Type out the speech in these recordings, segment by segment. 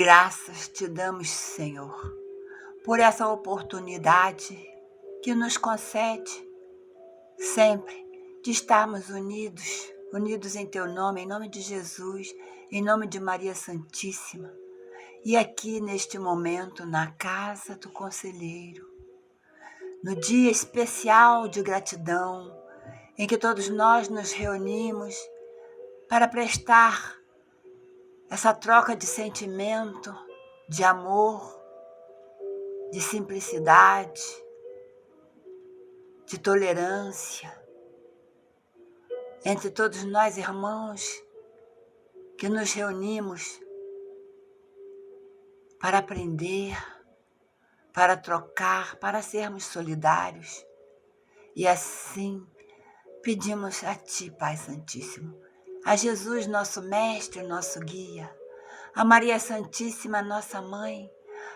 Graças te damos, Senhor, por essa oportunidade que nos concede sempre de estarmos unidos em teu nome, em nome de Jesus, em nome de Maria Santíssima. E aqui neste momento, na casa do conselheiro, no dia especial de gratidão, em que todos nós nos reunimos para prestar essa troca de sentimento, de amor, de simplicidade, de tolerância, entre todos nós irmãos que nos reunimos para aprender, para trocar, para sermos solidários. E assim pedimos a Ti, Pai Santíssimo, a Jesus, nosso Mestre, nosso guia, a Maria Santíssima, nossa Mãe,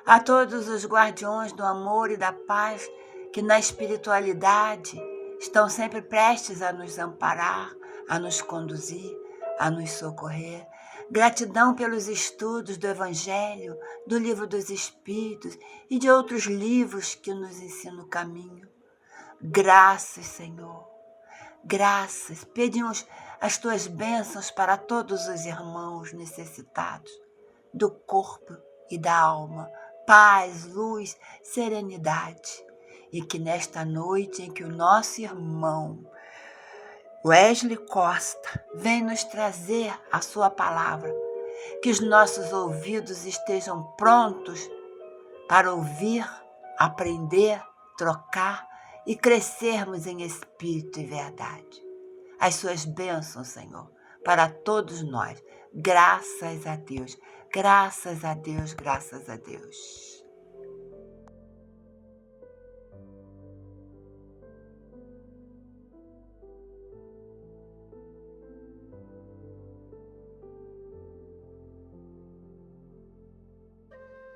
a todos os guardiões do amor e da paz que na espiritualidade estão sempre prestes a nos amparar, a nos conduzir, a nos socorrer. Gratidão pelos estudos do Evangelho, do Livro dos Espíritos e de outros livros que nos ensinam o caminho. Graças, Senhor. Graças. Pedimos as Tuas bênçãos para todos os irmãos necessitados do corpo e da alma, paz, luz, serenidade. E que nesta noite em que o nosso irmão Wesley Costa vem nos trazer a sua palavra, que os nossos ouvidos estejam prontos para ouvir, aprender, trocar e crescermos em espírito e verdade. As suas bênçãos, Senhor, para todos nós. Graças a Deus, graças a Deus, graças a Deus.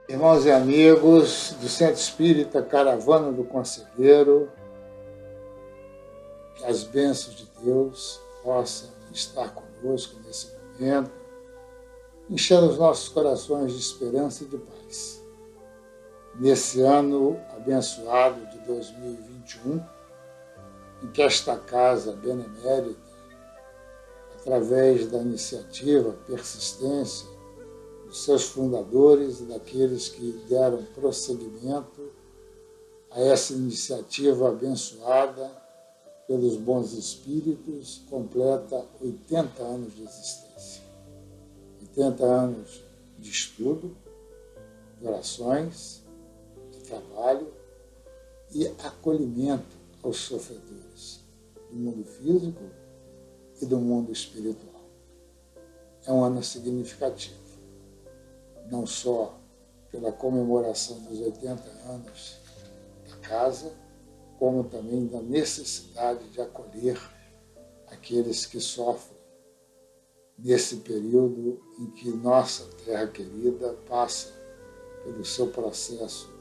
Irmãos e amigos do Centro Espírita Caravana do Conselheiro, que as bênçãos de Deus possam estar conosco nesse momento, enchendo os nossos corações de esperança e de paz. Nesse ano abençoado de 2021, em que esta casa benemérita, através da iniciativa, persistência, dos seus fundadores e daqueles que deram prosseguimento a essa iniciativa abençoada pelos bons espíritos, completa 80 anos de existência. 80 anos de estudo, de orações, de trabalho e acolhimento aos sofredores do mundo físico e do mundo espiritual. É um ano significativo, não só pela comemoração dos 80 anos da casa, como também da necessidade de acolher aqueles que sofrem nesse período em que nossa terra querida passa pelo seu processo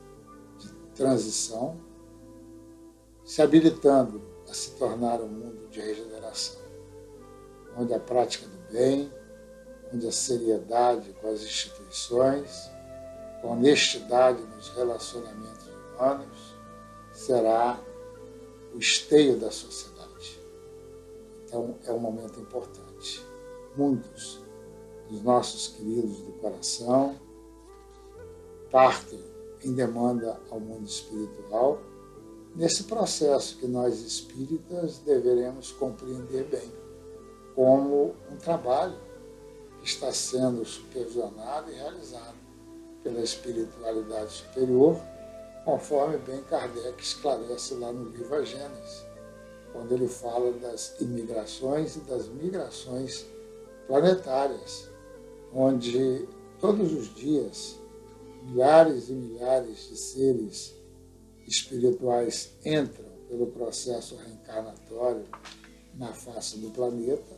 de transição, se habilitando a se tornar um mundo de regeneração, onde a prática do bem, onde a seriedade com as instituições, a honestidade nos relacionamentos humanos, será o esteio da sociedade. Então, é um momento importante. Muitos dos nossos queridos do coração partem em demanda ao mundo espiritual, nesse processo que nós espíritas deveremos compreender bem, como um trabalho que está sendo supervisionado e realizado pela espiritualidade superior, conforme bem Kardec esclarece lá no livro A Gênese, quando ele fala das imigrações e das migrações planetárias, onde todos os dias milhares e milhares de seres espirituais entram pelo processo reencarnatório na face do planeta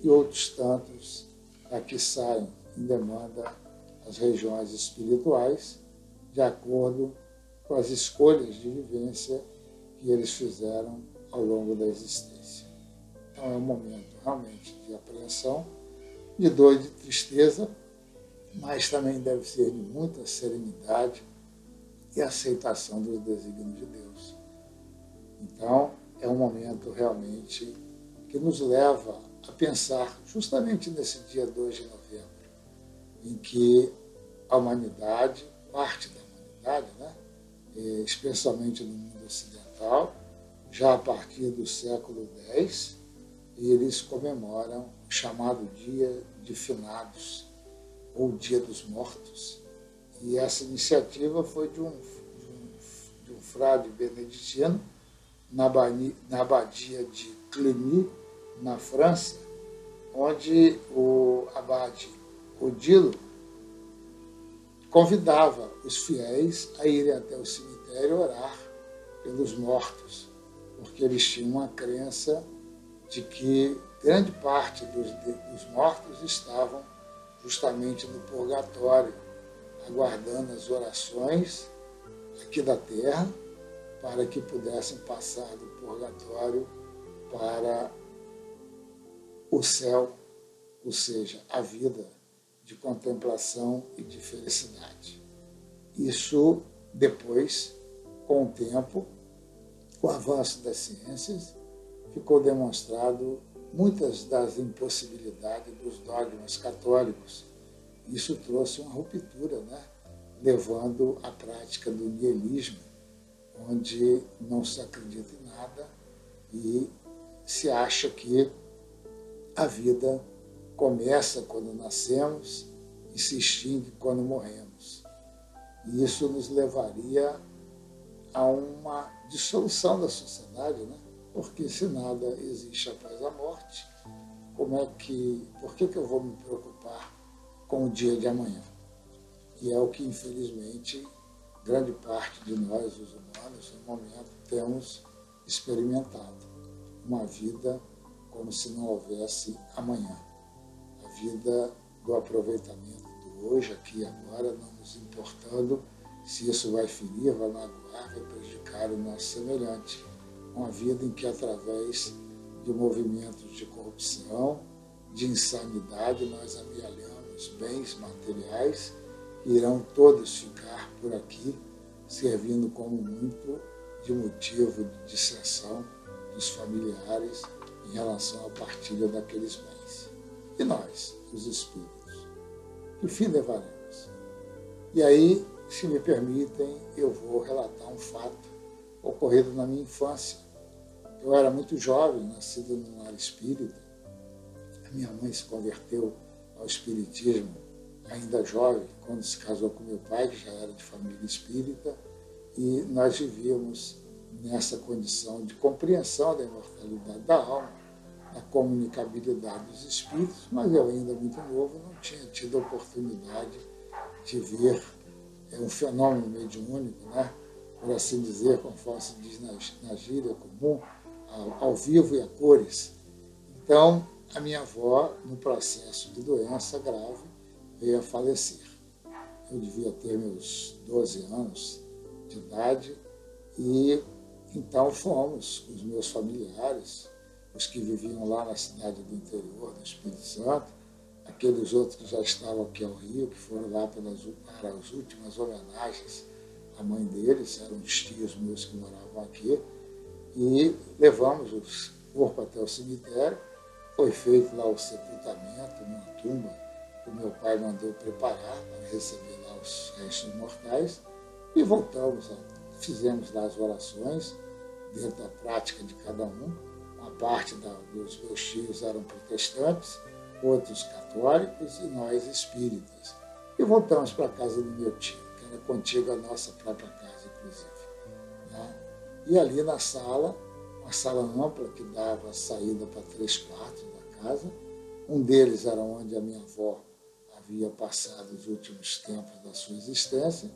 e outros tantos aqui saem em demanda às regiões espirituais, de acordo com as escolhas de vivência que eles fizeram ao longo da existência. Então é um momento realmente de apreensão, de dor e de tristeza, mas também deve ser de muita serenidade e aceitação dos desígnios de Deus. Então, é um momento realmente que nos leva a pensar, justamente nesse dia 2 de novembro, em que a humanidade, parte da humanidade, né, especialmente no mundo ocidental, já a partir do século X, eles comemoram o chamado Dia de Finados, ou Dia dos Mortos. E essa iniciativa foi de um frade beneditino na abadia de Cluny, na França, onde o abade Odilo convidava os fiéis a irem até o cemitério orar pelos mortos, porque eles tinham uma crença de que grande parte dos mortos estavam justamente no purgatório, aguardando as orações aqui da terra para que pudessem passar do purgatório para o céu, ou seja, a vida de contemplação e de felicidade. Isso depois, com o tempo, com o avanço das ciências, ficou demonstrado muitas das impossibilidades dos dogmas católicos. Isso trouxe uma ruptura, né? Levando à prática do niilismo, onde não se acredita em nada e se acha que a vida começa quando nascemos e se extingue quando morremos. E isso nos levaria a uma dissolução da sociedade, né? Porque se nada existe após a morte, por que eu vou me preocupar com o dia de amanhã? E é o que, infelizmente, grande parte de nós, os humanos, no momento, temos experimentado. Uma vida como se não houvesse amanhã. A vida do aproveitamento do hoje, aqui e agora, não nos importando se isso vai ferir, vai magoar, vai prejudicar o nosso semelhante. Uma vida em que, através de movimentos de corrupção, de insanidade, nós amealhamos bens materiais que irão todos ficar por aqui, servindo como muito de motivo de dissensão dos familiares em relação à partilha daqueles bens. E nós, os espíritos, que fim levaremos? E aí, se me permitem, eu vou relatar um fato ocorrido na minha infância. Eu era muito jovem, nascido num lar espírita. A minha mãe se converteu ao espiritismo ainda jovem, quando se casou com meu pai, que já era de família espírita, e nós vivíamos nessa condição de compreensão da imortalidade da alma, da comunicabilidade dos espíritos, mas eu ainda muito novo não tinha tido a oportunidade de ver um fenômeno mediúnico, né? Por assim dizer, conforme se diz na gíria comum, ao vivo e a cores. Então, a minha avó, no processo de doença grave, veio a falecer. Eu devia ter meus 12 anos de idade e então fomos com os meus familiares, os que viviam lá na cidade do interior do Espírito Santo, aqueles outros que já estavam aqui ao Rio, que foram lá para as últimas homenagens à mãe deles, eram os tios meus que moravam aqui, e levamos o corpo até o cemitério. Foi feito lá o sepultamento numa tumba que o meu pai mandou preparar para receber lá os restos mortais, e voltamos, fizemos lá as orações, dentro da prática de cada um. Uma parte dos meus tios eram protestantes, outros católicos e nós espíritas. E voltamos para a casa do meu tio, que era contigo à nossa própria casa, inclusive. Né? E ali na sala, uma sala ampla que dava saída para 3 quartos da casa. Um deles era onde a minha avó havia passado os últimos tempos da sua existência,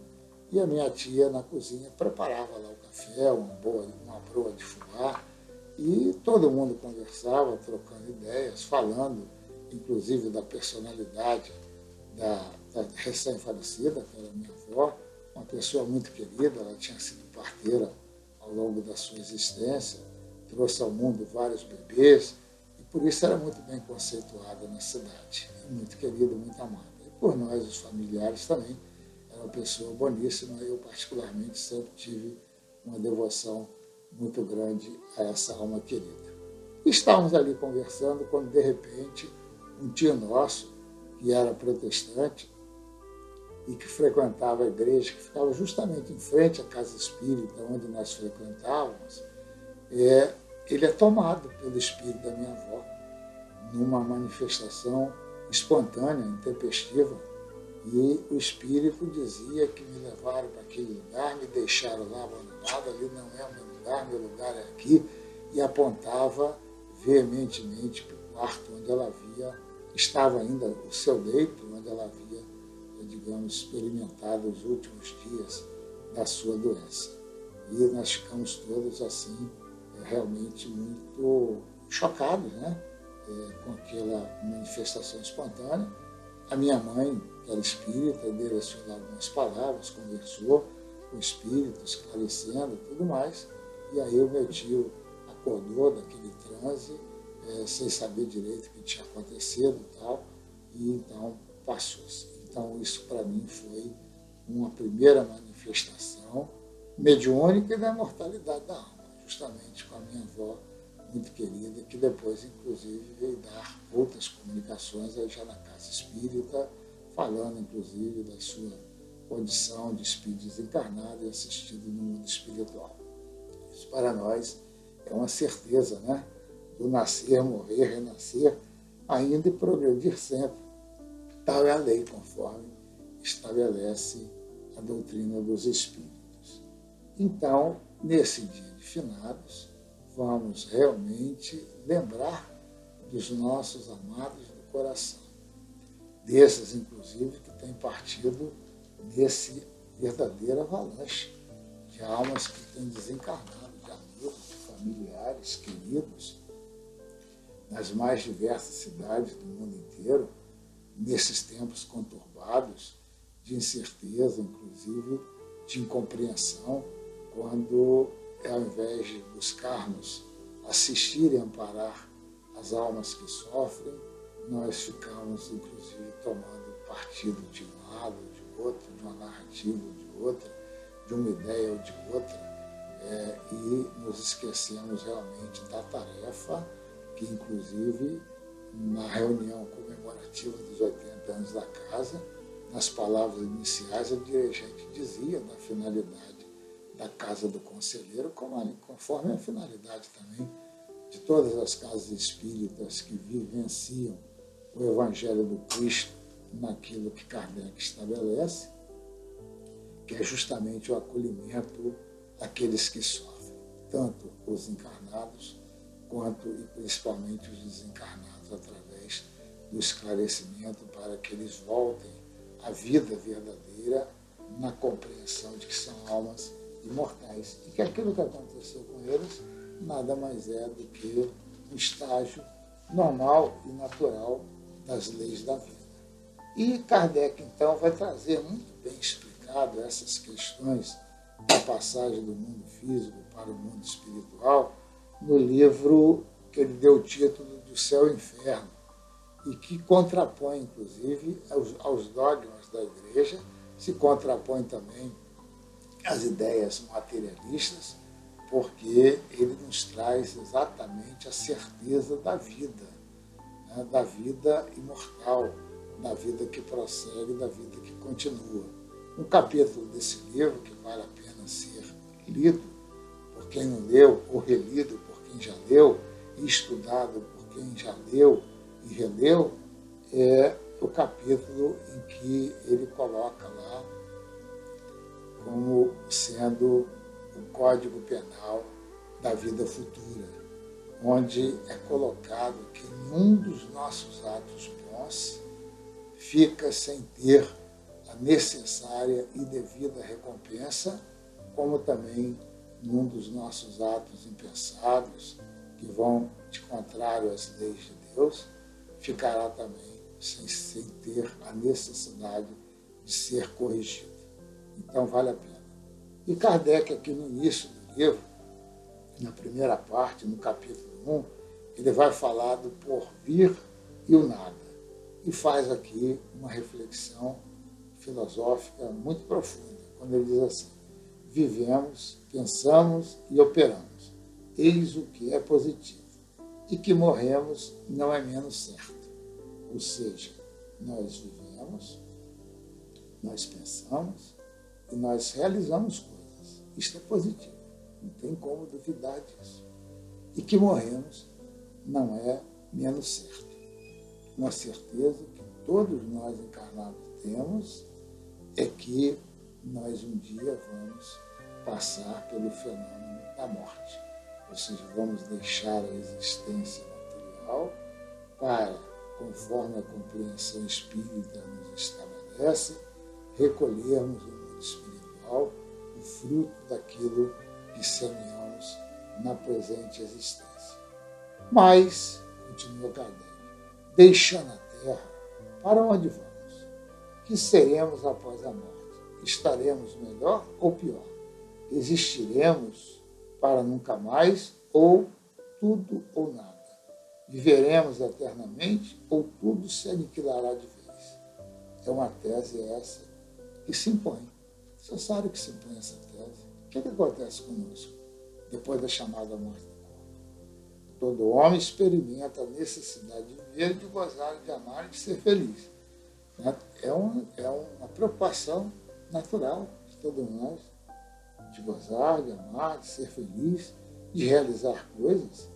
e a minha tia na cozinha preparava lá o café, uma broa de fubá, e todo mundo conversava, trocando ideias, falando, inclusive, da personalidade da recém-falecida, que era a minha avó, uma pessoa muito querida. Ela tinha sido parteira ao longo da sua existência, trouxe ao mundo vários bebês, e por isso era muito bem conceituada na cidade, muito querida, muito amada. E por nós, os familiares, também. Era uma pessoa boníssima, eu particularmente sempre tive uma devoção muito grande a essa alma querida. Estávamos ali conversando quando, de repente, um tio nosso, que era protestante e que frequentava a igreja, que ficava justamente em frente à casa espírita onde nós frequentávamos, ele é tomado pelo espírito da minha avó, numa manifestação espontânea, intempestiva, e o espírito dizia que me levaram para aquele lugar, me deixaram lá abandonado, ali não é o meu lugar é aqui, e apontava veementemente para o quarto onde ela estava ainda o seu leito, onde ela havia, digamos, experimentado os últimos dias da sua doença. E nós ficamos todos assim, realmente muito chocados, né? Com aquela manifestação espontânea. A minha mãe, que era espírita, direcionou algumas palavras, conversou com o espírito, esclarecendo e tudo mais. E aí o meu tio acordou daquele transe, sem saber direito o que tinha acontecido e tal, e então passou-se. Então isso para mim foi uma primeira manifestação mediúnica da mortalidade da alma, justamente com a minha avó muito querida, que depois, inclusive, veio dar outras comunicações aí já na casa espírita, falando, inclusive, da sua condição de espírito desencarnado e assistido no mundo espiritual. Isso, para nós, é uma certeza, né? Do nascer, morrer, renascer, ainda e progredir sempre. Tal é a lei, conforme estabelece a doutrina dos espíritos. Então, nesse dia de finados, vamos realmente lembrar dos nossos amados do coração, desses, inclusive, que têm partido nesse verdadeiro avalanche de almas que têm desencarnado, de amigos, de familiares, queridos, nas mais diversas cidades do mundo inteiro, nesses tempos conturbados, de incerteza, inclusive, de incompreensão, quando, ao invés de buscarmos assistir e amparar as almas que sofrem, nós ficamos, inclusive, tomando partido de um lado ou de outro, de uma narrativa ou de outra, de uma ideia ou de outra, e nos esquecemos realmente da tarefa que, inclusive, na reunião comemorativa dos 80 anos da casa, nas palavras iniciais, a dirigente dizia da finalidade da Casa do Conselheiro, conforme a finalidade também de todas as casas espíritas que vivenciam o Evangelho do Cristo naquilo que Kardec estabelece, que é justamente o acolhimento daqueles que sofrem, tanto os encarnados quanto e principalmente os desencarnados, através do esclarecimento para que eles voltem à vida verdadeira na compreensão de que são almas imortais e que aquilo que aconteceu com eles nada mais é do que um estágio normal e natural das leis da vida. E Kardec, então, vai trazer muito bem explicado essas questões da passagem do mundo físico para o mundo espiritual no livro que ele deu o título do Céu e Inferno, e que contrapõe, inclusive, aos dogmas da Igreja, se contrapõe também às ideias materialistas, porque ele nos traz exatamente a certeza da vida, né? Da vida imortal, da vida que prossegue, da vida que continua. Um capítulo desse livro, que vale a pena ser lido por quem não leu, ou relido por quem já leu, e estudado por quem já leu e releu, é o capítulo em que ele coloca lá como sendo o Código Penal da vida futura, onde é colocado que nenhum dos nossos atos bons fica sem ter a necessária e devida recompensa, como também nenhum dos nossos atos impensados, que vão de contrário às leis de Deus, ficará também sem ter a necessidade de ser corrigido. Então vale a pena. E Kardec, aqui no início do livro, na primeira parte, no capítulo 1, ele vai falar do porvir e o nada. e faz aqui uma reflexão filosófica muito profunda, quando ele diz assim: vivemos, pensamos e operamos. Eis o que é positivo. E que morremos não é menos certo. Ou seja, nós vivemos, nós pensamos e nós realizamos coisas. Isto é positivo. Não tem como duvidar disso. E que morremos não é menos certo. Uma certeza que todos nós encarnados temos é que nós um dia vamos passar pelo fenômeno da morte. Ou seja, vamos deixar a existência material para, conforme a compreensão espírita nos estabelece, recolhermos no mundo espiritual o fruto daquilo que semeamos na presente existência. Mas, continua Kardec, deixando a Terra, para onde vamos? Que seremos após a morte? Estaremos melhor ou pior? Existiremos para nunca mais ou tudo ou nada? Viveremos eternamente ou tudo se aniquilará de vez? É uma tese essa que se impõe. É necessário que se impõe essa tese. O que acontece conosco depois da chamada morte do corpo? Todo homem experimenta a necessidade de viver, de gozar, de amar e de ser feliz. É uma preocupação natural de todos nós, de gozar, de amar, de ser feliz, de realizar coisas.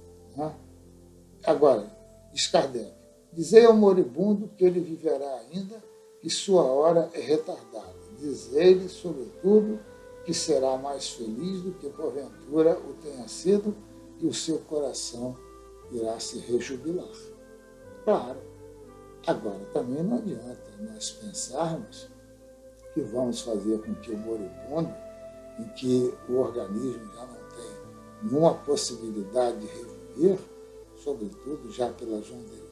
Agora, diz Kardec, dizei ao moribundo que ele viverá ainda, que sua hora é retardada. Dizei-lhe, sobretudo, que será mais feliz do que porventura o tenha sido, e o seu coração irá se rejubilar. Claro. Agora, também não adianta nós pensarmos que vamos fazer com que o moribundo, em que o organismo já não tem nenhuma possibilidade de reviver, sobretudo já pela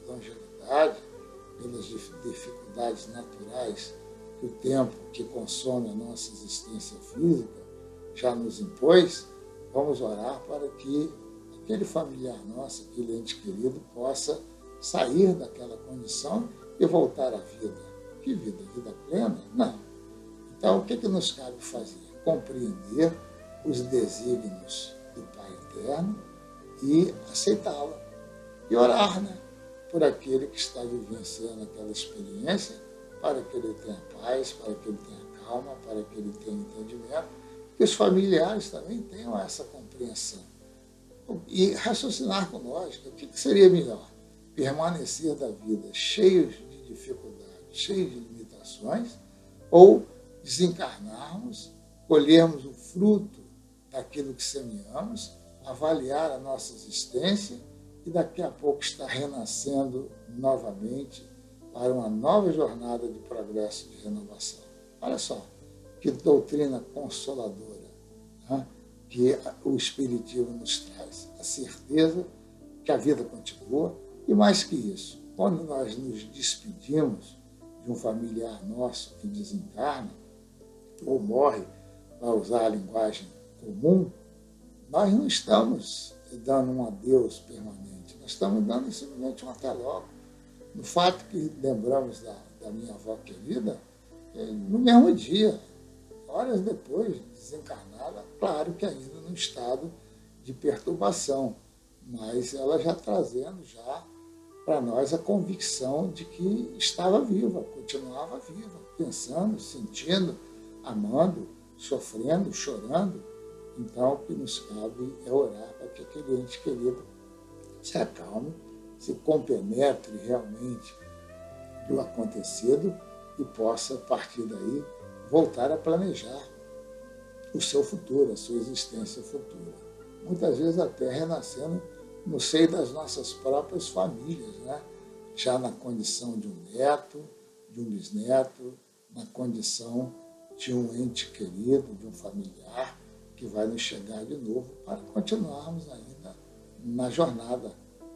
longevidade, pelas dificuldades naturais que o tempo que consome a nossa existência física já nos impôs, vamos orar para que aquele familiar nosso, aquele ente querido, possa sair daquela condição e voltar à vida. Que vida? Vida plena? Não. Então, o que nos cabe fazer? Compreender os desígnios do Pai Eterno e aceitá-la. E orar, por aquele que está vivenciando aquela experiência, para que ele tenha paz, para que ele tenha calma, para que ele tenha entendimento, que os familiares também tenham essa compreensão. E raciocinar com lógica, o que seria melhor? Permanecer da vida cheios de dificuldades, cheios de limitações, ou desencarnarmos, colhermos o fruto daquilo que semeamos, avaliar a nossa existência e daqui a pouco estar renascendo novamente para uma nova jornada de progresso e de renovação. Olha só, que doutrina consoladora, que o Espiritismo nos traz. A certeza que a vida continua. E mais que isso, quando nós nos despedimos de um familiar nosso que desencarna ou morre, para usar a linguagem comum, nós não estamos dando um adeus permanente, nós estamos dando simplesmente um até logo. No fato que lembramos da minha avó querida, no mesmo dia, horas depois, desencarnada, claro que ainda num estado de perturbação, mas ela já trazendo para nós a convicção de que estava viva, continuava viva, pensando, sentindo, amando, sofrendo, chorando. Então, o que nos cabe é orar para que aquele ente querido se acalme, se compenetre realmente do acontecido e possa, a partir daí, voltar a planejar o seu futuro, a sua existência futura. Muitas vezes até renascendo no seio das nossas próprias famílias, já na condição de um neto, de um bisneto, na condição de um ente querido, de um familiar, que vai nos chegar de novo para continuarmos ainda na jornada,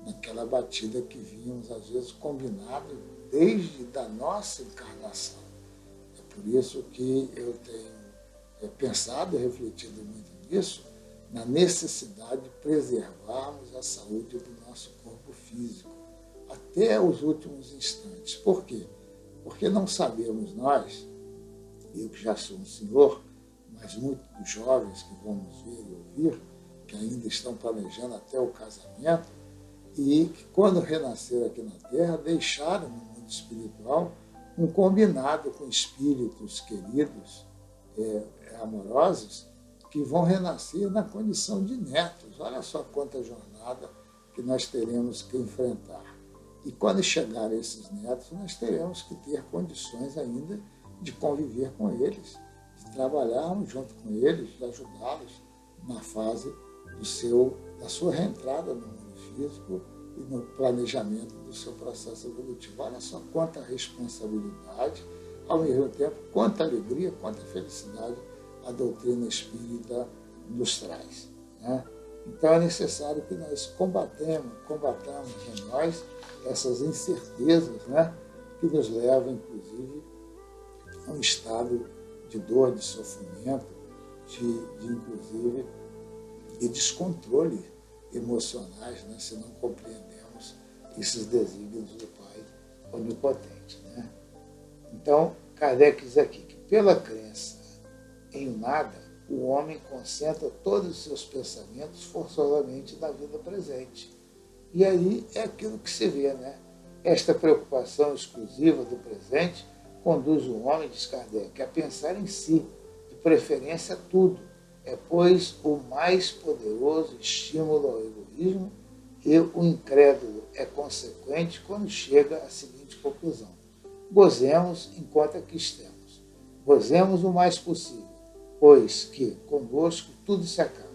naquela batida que vínhamos, às vezes, combinado desde da nossa encarnação. É por isso que eu tenho pensado e refletido muito nisso, na necessidade de preservarmos a saúde do nosso corpo físico, até os últimos instantes. Por quê? Porque não sabemos nós, eu que já sou um senhor, mas muitos dos jovens que vão nos ver e ouvir, que ainda estão planejando até o casamento, e que quando renasceram aqui na Terra, deixaram no mundo espiritual um combinado com espíritos queridos, amorosos, que vão renascer na condição de netos. Olha só quanta jornada que nós teremos que enfrentar. E quando chegarem esses netos, nós teremos que ter condições ainda de conviver com eles, de trabalharmos junto com eles, de ajudá-los na fase da sua reentrada no mundo físico e no planejamento do seu processo evolutivo. Olha só quanta responsabilidade, ao mesmo tempo, quanta alegria, quanta felicidade a doutrina espírita nos traz, né? Então é necessário que nós combatamos em nós essas incertezas, né, que nos levam, inclusive, a um estado de dor, de sofrimento, inclusive, de descontrole emocionais, né, se não compreendemos esses desígnios do Pai Onipotente, né? Então, Kardec diz aqui que, pela crença em nada, o homem concentra todos os seus pensamentos forçosamente na vida presente. E aí é aquilo que se vê, né? Esta preocupação exclusiva do presente conduz o homem, diz Kardec, a pensar em si, de preferência tudo. É, pois, o mais poderoso estímulo ao egoísmo, e o incrédulo é consequente quando chega à seguinte conclusão: gozemos enquanto aqui estemos. Gozemos o mais possível, pois que conosco tudo se acaba.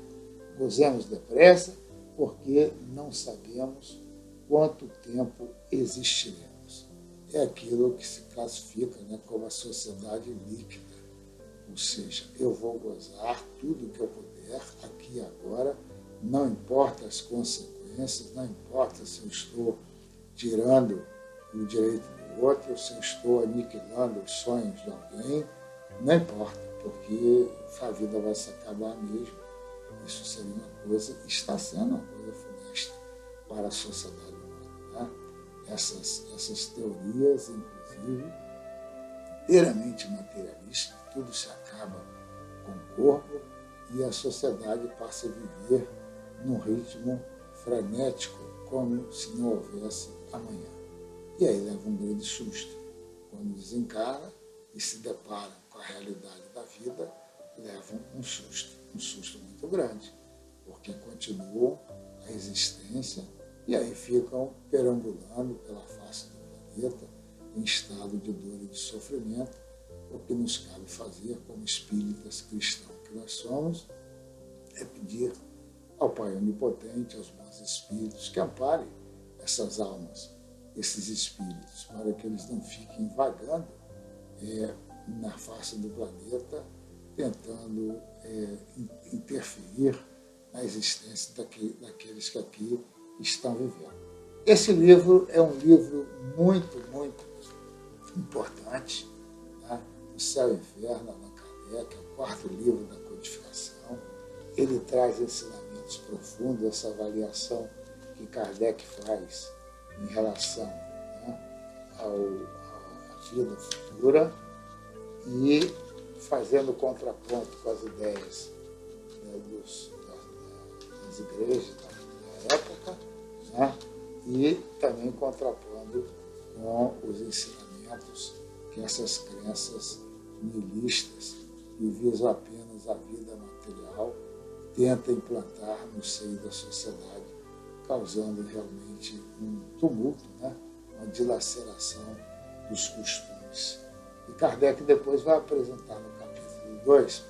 Gozemos depressa, porque não sabemos quanto tempo existiremos. É aquilo que se classifica, né, como a sociedade líquida. Ou seja, eu vou gozar tudo o que eu puder, aqui e agora, não importa as consequências, não importa se eu estou tirando o direito do outro, se eu estou aniquilando os sonhos de alguém, não importa, porque a vida vai se acabar mesmo. Isso seria uma coisa, está sendo uma coisa funesta para a sociedade humana, né? Essas teorias, inclusive, inteiramente materialistas, tudo se acaba com o corpo e a sociedade passa a viver num ritmo frenético, como se não houvesse amanhã. E aí leva um grande susto. Quando desencarna e se depara com a realidade da vida, levam um susto muito grande, porque continuam a existência e aí ficam perambulando pela face do planeta em estado de dor e de sofrimento. O que nos cabe fazer como espíritas cristãos que nós somos é pedir ao Pai Onipotente, aos bons espíritos, que amparem essas almas, esses espíritos, para que eles não fiquem vagando na face do planeta, tentando interferir na existência daqueles que aqui estão vivendo. Esse livro é um livro muito, muito importante, tá? O Céu e o Inferno, Allan Kardec, é o quarto livro da codificação. Ele traz ensinamentos profundos, essa avaliação que Kardec faz em relação, né, à vida futura, e fazendo contraponto com as ideias, né, das igrejas da época, né, e também contrapondo com os ensinamentos que essas crenças nihilistas, que visam apenas a vida material, tentam implantar no seio da sociedade, causando realmente um tumulto, né, uma dilaceração dos costumes. E Kardec depois vai apresentar no capítulo 2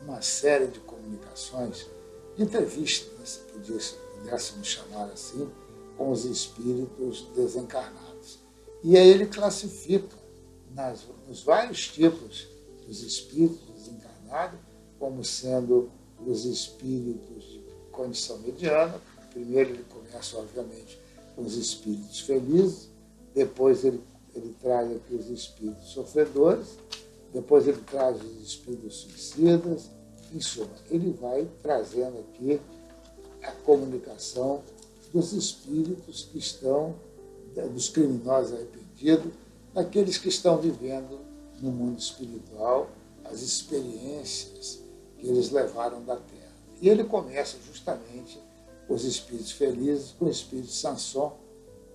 uma série de comunicações, de entrevistas, né, se pudéssemos chamar assim, com os espíritos desencarnados. E aí ele classifica nos vários tipos dos espíritos desencarnados, como sendo os espíritos de condição mediana. Primeiro ele começa, obviamente, com os espíritos felizes, depois ele traz aqui os espíritos sofredores, depois ele traz os espíritos suicidas. Em suma, ele vai trazendo aqui a comunicação dos espíritos que estão dos criminosos arrependidos, daqueles que estão vivendo no mundo espiritual as experiências que eles levaram da Terra. E ele começa justamente os espíritos felizes com o espírito Sanson,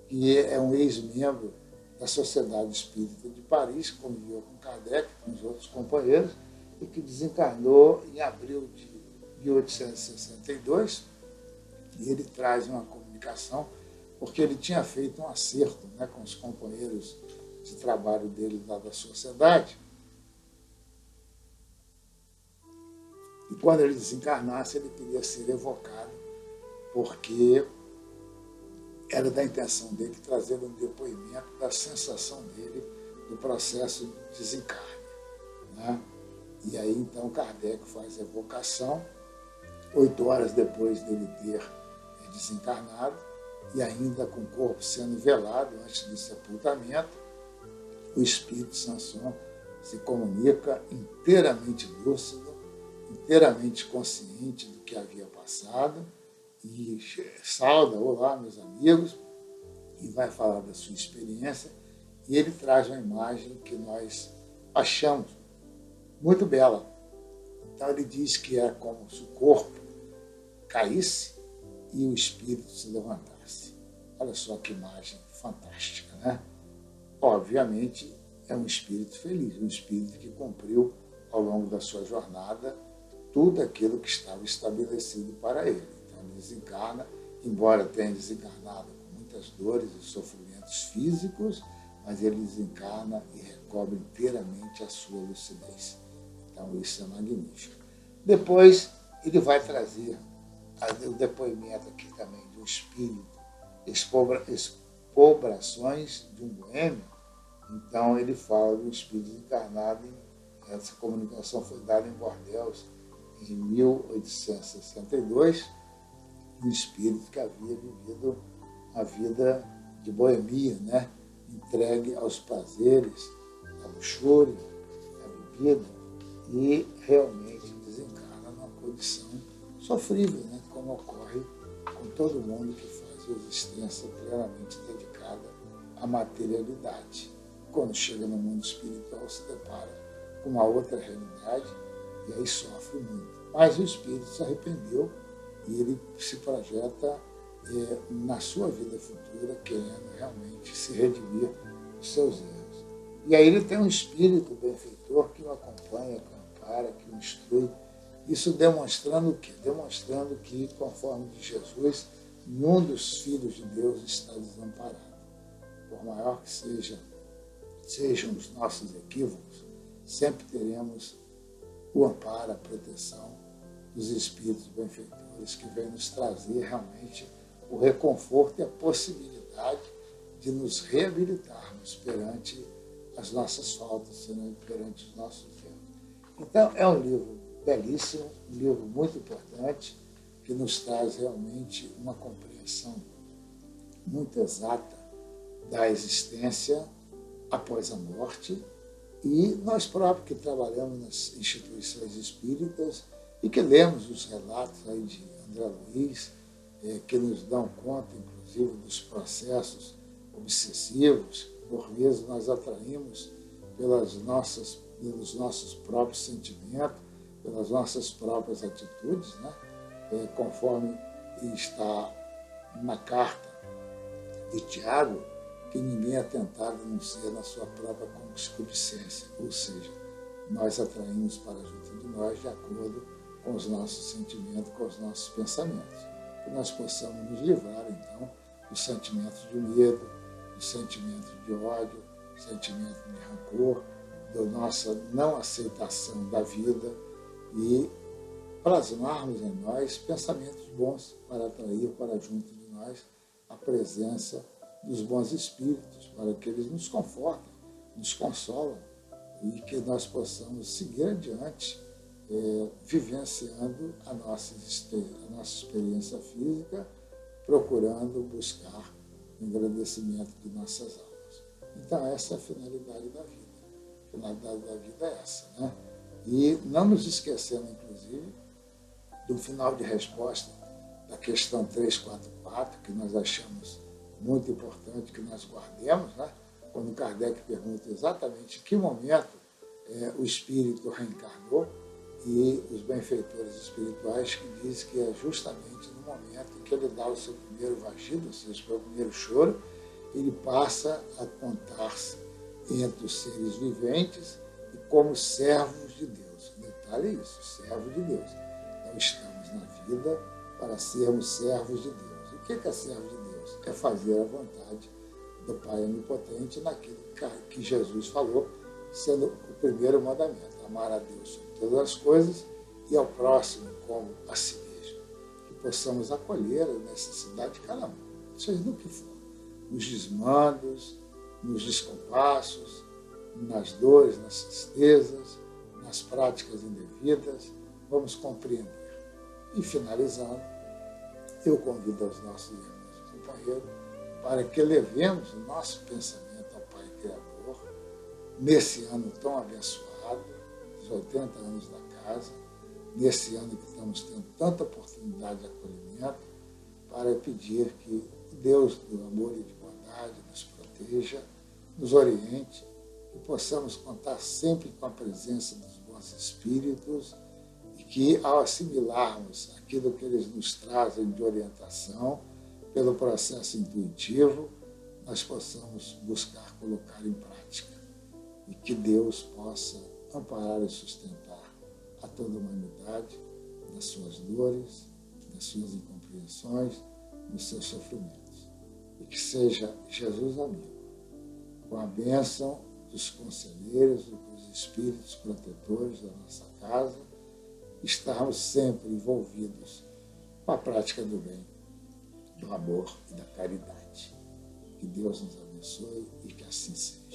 que é um ex-membro da Sociedade Espírita de Paris, que conviveu com Kardec, com os outros companheiros, e que desencarnou em abril de 1862, e ele traz uma comunicação, porque ele tinha feito um acerto, né, com os companheiros de trabalho dele lá da sociedade, e quando ele desencarnasse, ele queria ser evocado, porque era da intenção dele trazer um depoimento da sensação dele do processo de desencarne, né? E aí, então, Kardec faz a evocação, 8 horas depois dele ter desencarnado, e ainda com o corpo sendo velado antes do sepultamento, o espírito Sanson se comunica inteiramente lúcido, inteiramente consciente do que havia passado, e sauda: olá, meus amigos, e vai falar da sua experiência, e ele traz uma imagem que nós achamos muito bela. Então ele diz que é como se o corpo caísse e o espírito se levantasse. Olha só que imagem fantástica, né? Obviamente é um espírito feliz, um espírito que cumpriu ao longo da sua jornada tudo aquilo que estava estabelecido para ele. Então ele desencarna, embora tenha desencarnado com muitas dores e sofrimentos físicos, mas ele desencarna e recobre inteiramente a sua lucidez. Então isso é magnífico. Depois ele vai trazer o depoimento aqui também de um espírito, expobrações de um boêmio. Então ele fala do espírito encarnado, essa comunicação foi dada em Bordeaux em 1862, um espírito que havia vivido uma vida de boemia, né? Entregue aos prazeres, à luxúria, à bebida, e realmente desencarna numa condição sofrível, né? Como ocorre com todo mundo que faz uma existência plenamente dedicada à materialidade. Quando chega no mundo espiritual, se depara com uma outra realidade e aí sofre muito. Mas o espírito se arrependeu e ele se projeta na sua vida futura, querendo realmente se redimir dos seus erros. E aí ele tem um espírito benfeitor que o acompanha, que o ampara, que o instrui. Isso demonstrando o quê? Demonstrando que, conforme de Jesus, nenhum dos filhos de Deus está desamparado. Por maior que sejam os nossos equívocos, sempre teremos o amparo, a proteção dos espíritos benfeitores que vêm nos trazer realmente o reconforto e a possibilidade de nos reabilitarmos perante as nossas faltas, perante os nossos erros. Então, é um livro belíssimo, um livro muito importante, que nos traz realmente uma compreensão muito exata da existência após a morte, e nós próprios que trabalhamos nas instituições espíritas e que lemos os relatos aí de André Luiz, que nos dão conta, inclusive, dos processos obsessivos, por vezes nós atraímos pelos nossos próprios sentimentos, pelas nossas próprias atitudes, né? Conforme está na carta de Tiago, que ninguém é tentado a não ser na sua própria concupiscência, ou seja, nós atraímos para junto de nós de acordo com os nossos sentimentos, com os nossos pensamentos. Que nós possamos nos livrar, então, dos sentimentos de medo, dos sentimentos de ódio, do sentimento de rancor, da nossa não aceitação da vida e plasmarmos em nós pensamentos bons para atrair para junto de nós a presença dos bons espíritos, para que eles nos confortem, nos consolam e que nós possamos seguir adiante, vivenciando a nossa experiência física, procurando buscar o engrandecimento de nossas almas. Então, essa é a finalidade da vida. A finalidade da vida é essa, né? E não nos esquecendo, inclusive, do final de resposta da questão 344, que nós achamos muito importante que nós guardemos, né? Quando Kardec pergunta exatamente em que momento o espírito reencarnou, e os benfeitores espirituais que dizem que é justamente no momento em que ele dá o seu primeiro vagido, ou seja, o seu primeiro choro, ele passa a contar-se entre os seres viventes e como servos de Deus. O detalhe é isso, servos de Deus. Então estamos na vida para sermos servos de Deus. O que é servo de Deus? É fazer a vontade do Pai Onipotente naquilo que Jesus falou, sendo o primeiro mandamento, amar a Deus sobre todas as coisas e ao próximo como a si mesmo. Que possamos acolher a necessidade de cada um, seja no que for, nos desmandos, nos descompassos, nas dores, nas tristezas, nas práticas indevidas, vamos compreender. E finalizando, eu convido aos nossos irmãos e companheiros para que levemos o nosso pensamento ao Pai Criador, nesse ano tão abençoado, dos 80 anos da casa, nesse ano que estamos tendo tanta oportunidade de acolhimento, para pedir que Deus do amor e de bondade nos proteja, nos oriente, que possamos contar sempre com a presença dos bons espíritos e que, ao assimilarmos aquilo que eles nos trazem de orientação, pelo processo intuitivo, nós possamos buscar colocar em prática e que Deus possa amparar e sustentar a toda a humanidade nas suas dores, nas suas incompreensões, nos seus sofrimentos. E que seja Jesus amigo, com a bênção dos conselheiros, dos espíritos protetores da nossa casa, estarmos sempre envolvidos com a prática do bem, do amor e da caridade. Que Deus nos abençoe e que assim seja.